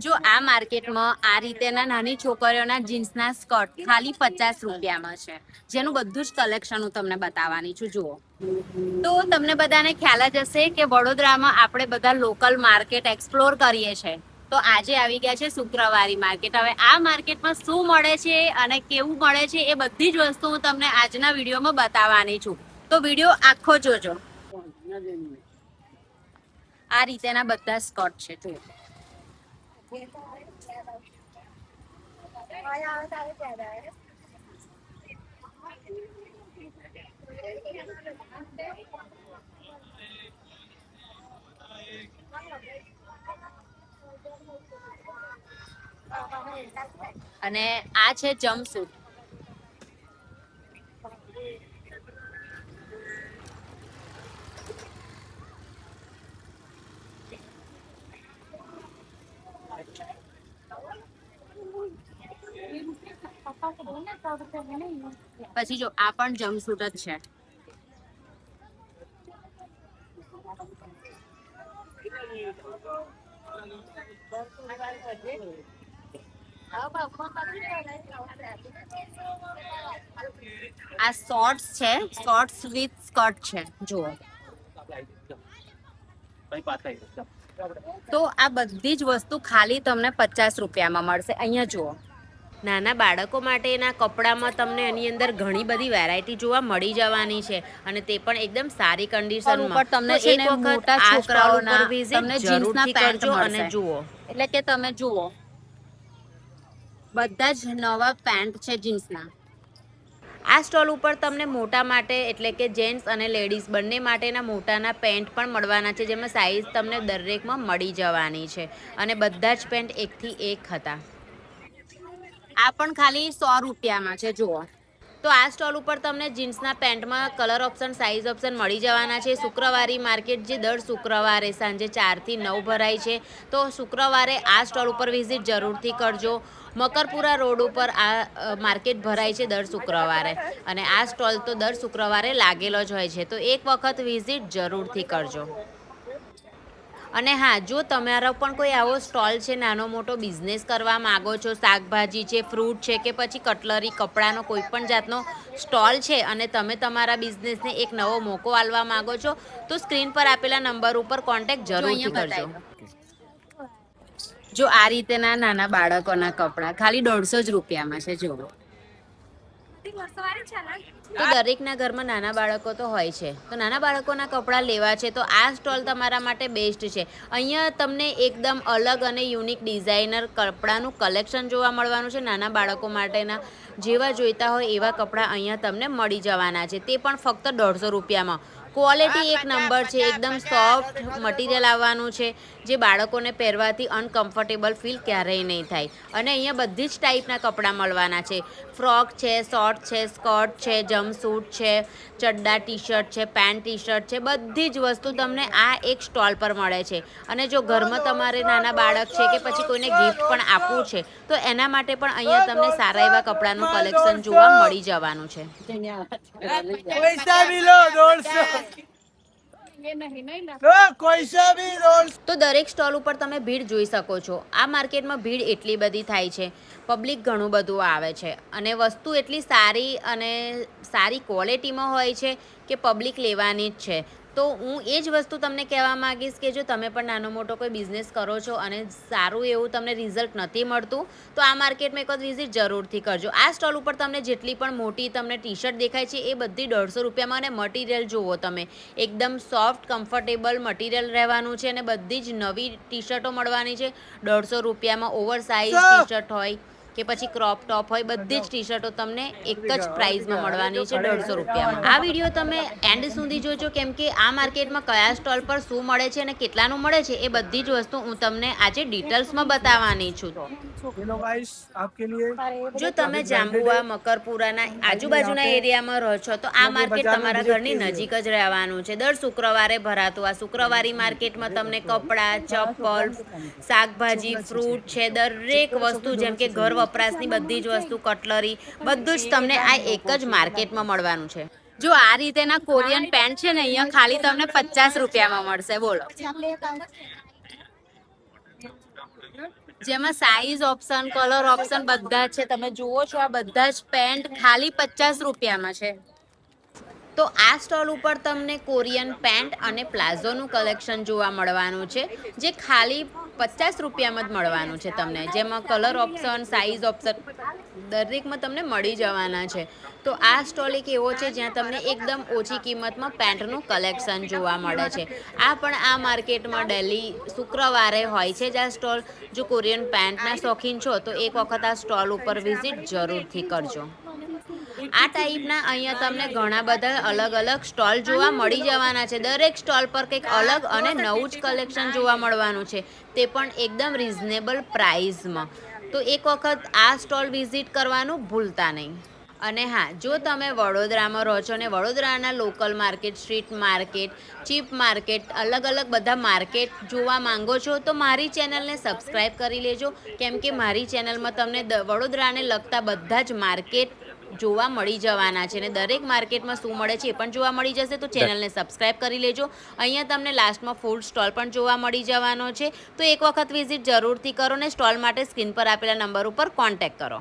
જો આ માર્કેટમાં આ રીતેના નાની છોકરીઓના જીન્સના સ્કર્ટ ખાલી 50 રૂપિયામાં છે, જેનું બધું જ કલેક્શન હું તમને બતાવવાની છું. જુઓ તો તમને બધાને ખ્યાલ જ હશે કે વડોદરામાં આપણે બધા લોકલ માર્કેટ એક્સપ્લોર કરીએ છીએ. તો આજે આવી ગયા છે શુક્રવારી માર્કેટ. હવે આ માર્કેટમાં શું મળે છે અને કેવું મળે છે એ બધી જ વસ્તુ હું તમને આજના વિડીયોમાં બતાવવાની છું. તો વિડીયો આખો જોજો. આ રીતેના બધા સ્કર્ટ છે. જુઓ અને આ છે જમ્પસૂટ. પછી જો આ પણ જમ્પસૂટ જ છે. આ શોર્ટ્સ છે, શોર્ટ્સ વિથ સ્કર્ટ છે. જુઓ તો આ બધી જ વસ્તુ ખાલી તમને 50 રૂપિયામાં મળશે. અહીંયા જુઓ નાના બાળકો માટેના કપડામાં તમને એની અંદર ઘણી બધી વેરાયટી જોવા મળી જવાની છે અને તે પણ એકદમ સારી કન્ડિશનમાં. તમને તો એક વખત આ સ્ટોલ ઉપર વિઝિટ જરૂરથી કરજો અને જુઓ. એટલે કે તમે જુઓ બધા જ નવા પેન્ટ છે જીન્સના. આ સ્ટોલ ઉપર તમને મોટા માટે એટલે કે જેન્ટ્સ અને લેડીઝ બંને માટેના મોટાના પેન્ટ પણ મળવાના છે, જેમાં સાઇઝ તમને દરેકમાં મળી જવાની છે અને બધા જ પેન્ટ એકથી એક હતા. આ પણ ખાલી 100 રૂપિયામાં છે. જુઓ તો આ સ્ટોલ ઉપર તમને જીન્સના પેન્ટમાં કલર ઓપ્શન, સાઇઝ ઓપ્શન મળી જવાના છે. શુક્રવારી માર્કેટ જે દર શુક્રવારે સાંજે 4 થી 9 ભરાય છે, તો શુક્રવારે આ સ્ટોલ ઉપર વિઝિટ જરૂરથી કરજો. મકરપુરા રોડ ઉપર આ માર્કેટ ભરાય છે દર શુક્રવારે અને આ સ્ટોલ તો દર શુક્રવારે લાગેલો જ હોય છે, તો એક વખત વિઝિટ જરૂરથી કરજો. અને હા, જો તમારો પણ કોઈ આવો સ્ટોલ છે, નાનો મોટો બિઝનેસ કરવા માગો છો, શાકભાજી છે, ફ્રૂટ છે કે પછી કટલરી, કપડાનો કોઈ પણ જાતનો સ્ટોલ છે અને તમે તમારા બિઝનેસને એક નવો મોકો આલવા માગો છો, તો સ્ક્રીન પર આપેલા નંબર ઉપર કોન્ટેક્ટ જરૂરથી કરજો. જો આ રીતેના નાના બાળકોના કપડા ખાલી 150 જ રૂપિયામાં છે. જુઓ તો દરેકના ઘરમાં નાના બાળકો તો હોય છે, તો નાના બાળકોના કપડાં લેવા છે તો આ સ્ટોલ તમારા માટે બેસ્ટ છે. અહીંયા તમને એકદમ અલગ અને યુનિક ડિઝાઇનર કપડાનું કલેક્શન જોવા મળવાનું છે. નાના બાળકો માટેના જેવા જોઈતા હોય એવા કપડાં અહીંયા તમને મળી જવાના છે, તે પણ ફક્ત 150 રૂપિયામાં. ક્વોલિટી એક નંબર છે, એકદમ સોફ્ટ મટીરિયલ આવવાનું છે, જે બાળકોને પહેરવાથી અનકમ્ફર્ટેબલ ફીલ ક્યારેય નહીં થાય. અને અહીંયા બધી જ ટાઈપના કપડાં મળવાના છે. ફ્રોક છે, શોર્ટ છે, સ્કર્ટ છે, જમ્પસૂટ છે, ચડ્ડા ટી શર્ટ છે, પેન્ટ ટી શર્ટ છે, બધી જ વસ્તુ તમને આ એક સ્ટોલ પર મળે છે. અને જો ઘરમાં તમારે નાના બાળક છે કે પછી કોઈને ગિફ્ટ પણ આપવું છે, તો એના માટે પણ અહીંયા તમને સારા એવા કપડાનું કલેક્શન જોવા મળી જવાનું છે. તો દરેક સ્ટોલ ઉપર તમે ભીડ જોઈ શકો છો. આ માર્કેટમાં ભીડ એટલી બધી થાય છે, પબ્લિક ઘણું બધું આવે છે અને વસ્તુ એટલી સારી અને સારી ક્વોલિટીમાં હોય છે કે પબ્લિક લેવાની જ છે. તો હું એ જ વસ્તુ તમને કહેવા માગીશ કે જો તમે પણ નાનો મોટો કોઈ બિઝનેસ કરો છો અને સારું એવું તમને રિઝલ્ટ નથી મળતું, તો આ માર્કેટમાં એક વખત વિઝિટ જરૂરથી કરજો. આ સ્ટોલ ઉપર તમને જેટલી પણ મોટી તમને ટી શર્ટ દેખાય છે એ બધી 150 રૂપિયામાં, અને મટીરિયલ જુઓ તમે, એકદમ સોફ્ટ કમ્ફર્ટેબલ મટીરિયલ રહેવાનું છે અને બધી જ નવી ટી શર્ટો મળવાની છે 150 રૂપિયામાં. ઓવર સાઇઝ ટી શર્ટ હોય કે પછી ક્રોપ ટોપ હોય, બધી જ ટી શર્ટો તમને એક જ પ્રાઇઝમાં મળવાની છે 150 રૂપિયામાં. આ વિડીયો તમે એન્ડ સુધી જોજો, કેમ કે આ માર્કેટમાં કયા સ્ટોલ પર શું મળે છે અને કેટલાનું મળે છે એ બધી જ વસ્તુ હું તમને આજે ડિટેલ્સમાં બતાવવાની છું. જો તમે જાંબુઆ, મકરપુરાના આજુબાજુના એરિયામાં રહો છો, તો આ માર્કેટ તમારા ઘરની નજીક જ રહેવાનું છે. દર શુક્રવારે ભરાતું આ શુક્રવારી માર્કેટમાં તમને કપડાં, ચપ્પલ, શાકભાજી, ફ્રૂટ છે, દરેક વસ્તુ જેમ કે ઘર વપરાશની બધી જ વસ્તુ, કટલરી, બધું જ તમને આ એક જ માર્કેટમાં મળવાનું છે. જો આ રીતેના કોરિયન પેન્ટ છે ને અહીંયા ખાલી તમને 50 રૂપિયામાં મળશે. બોલો જેમાં સાઈઝ ઓપ્શન, કલર ઓપ્શન બધા જ છે. તમે જુઓ છો આ બધા જ પેન્ટ ખાલી 50 રૂપિયામાં છે. તો આ સ્ટોલ ઉપર તમને કોરિયન પેન્ટ અને પ્લાઝોનું કલેક્શન જોવા મળવાનું છે, જે ખાલી 50 રૂપિયામાં જ મળવાનું છે તમને, જેમાં કલર ઓપ્શન, સાઇઝ ઓપ્શન દરેકમાં તમને મળી જવાના છે. તો આ સ્ટોલ એક એવો છે જ્યાં તમને એકદમ ઓછી કિંમતમાં પેન્ટનું કલેક્શન જોવા મળે છે. આ પણ આ માર્કેટમાં ડેલી શુક્રવારે હોય છે જ આ સ્ટોલ. જો કોરિયન પેન્ટના શોખીન છો તો એક વખત આ સ્ટોલ ઉપર વિઝિટ જરૂરથી કરજો. આ ટાઈપના અહીંયા તમને ઘણા બધા અલગ અલગ સ્ટોલ જોવા મળી જવાના છે. દરેક સ્ટોલ પર કંઈક અલગ અને નવું જ કલેક્શન જોવા મળવાનું છે, તે પણ એકદમ રિઝનેબલ પ્રાઇસમાં. તો એક વખત આ સ્ટોલ વિઝિટ કરવાનું ભૂલતા નહીં. અને હા, જો તમે વડોદરામાં રહો છો અને વડોદરાના local market, street market, cheap market, અલગ અલગ બધા માર્કેટ જોવા માંગો છો તો મારી ચેનલને સબસ્ક્રાઈબ કરી લેજો, કેમ કે મારી ચેનલમાં તમને વડોદરાને લગતા બધા જ માર્કેટ જોવા મળી જવાના છે. અને દરેક માર્કેટમાં શું મળે છે એ પણ જોવા મળી જશે. તો ચેનલને સબસ્ક્રાઈબ કરી લેજો. અહીંયા તમને લાસ્ટમાં ફૂડ સ્ટોલ પણ જોવા મળી જવાનો છે. તો એક વખત વિઝિટ જરૂરથી કરો ને સ્ટોલ માટે સ્ક્રીન પર આપેલા નંબર ઉપર કોન્ટેક્ટ કરો.